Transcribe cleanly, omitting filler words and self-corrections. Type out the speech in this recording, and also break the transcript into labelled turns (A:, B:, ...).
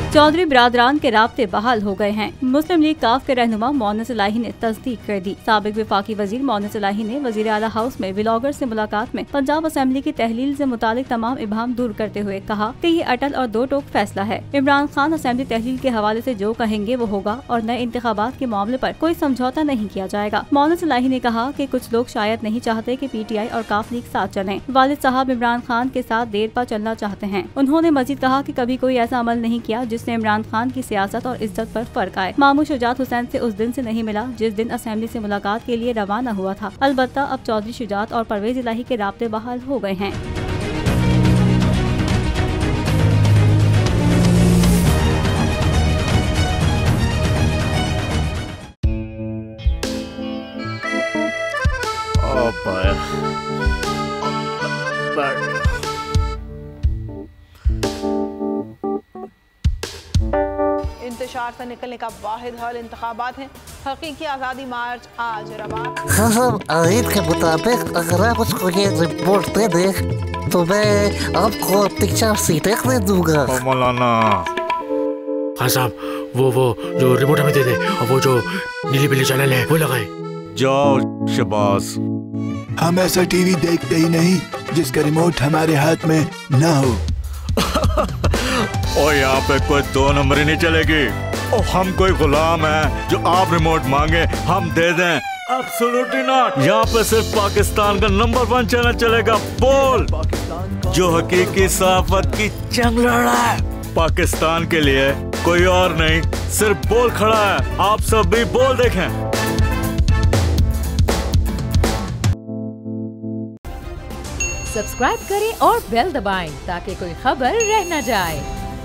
A: चौधरी बिरादरान के राब्ते बहाल हो गए हैं। मुस्लिम लीग काफ के रहनुमा मोहन्नस इलाही ने तस्दीक कर दी। साबिक वफाकी वजीर मोहन्नस इलाही ने वजीर आला हाउस में व्लॉगर से मुलाकात में पंजाब असेंबली की तहलील से मुतालिक तमाम इबाहम दूर करते हुए कहा कि ये अटल और दो टोक फैसला है। इमरान खान असेंबली तहलील के हवाले से जो कहेंगे वो होगा और नए इंतखाबात के मामले पर कोई समझौता नहीं किया जाएगा। मोहन्नस इलाही ने कहा कि कुछ लोग शायद नहीं चाहते कि PTI और काफ लीग साथ चलें। वालिद साहब इमरान खान के साथ देर पर चलना चाहते हैं। उन्होंने मजीद कहा कि कभी कोई ऐसा अमल नहीं किया जिससे इमरान खान की सियासत और इज्जत पर फर्क आए। मामू शुजात हुसैन से उस दिन से नहीं मिला जिस दिन असेंबली से मुलाकात के लिए रवाना हुआ था। अलबत्ता अब चौधरी शुजात और परवेज इलाही के राब्ते बहाल हो गए हैं।
B: इंतशार से निकलने का वाहिद हल इंतखाबात है। हकीकी आज़ादी मार्च आज रवा।
C: हाँ, आयत के मुताबिक अगर आप उसको ये रिपोर्ट दे दे तो मैं आपको 3-4 सीटें दे दूंगा।
D: मौलाना
E: हाँ साहब, वो जो रिपोर्ट हमें दे दे और वो जो नीली पीली चैनल है वो लगाए।
D: जाओ शबाज।
F: हम ऐसा टीवी देखते ही नहीं जिसका रिमोट हमारे हाथ में ना हो।
D: और यहाँ पे कोई 2 नंबर ही नहीं चलेगी। और हम कोई गुलाम है जो आप रिमोट मांगे हम दे दें? Absolutely not. यहाँ पे सिर्फ पाकिस्तान का नंबर 1 चैनल चलेगा, बोल, जो हकीकी सहाफत की जंग लड़ रहा है। पाकिस्तान के लिए कोई और नहीं, सिर्फ बोल खड़ा है। आप सब भी बोल देखें।
G: सब्सक्राइब करें और बेल दबाएं ताकि कोई खबर रह न जाए।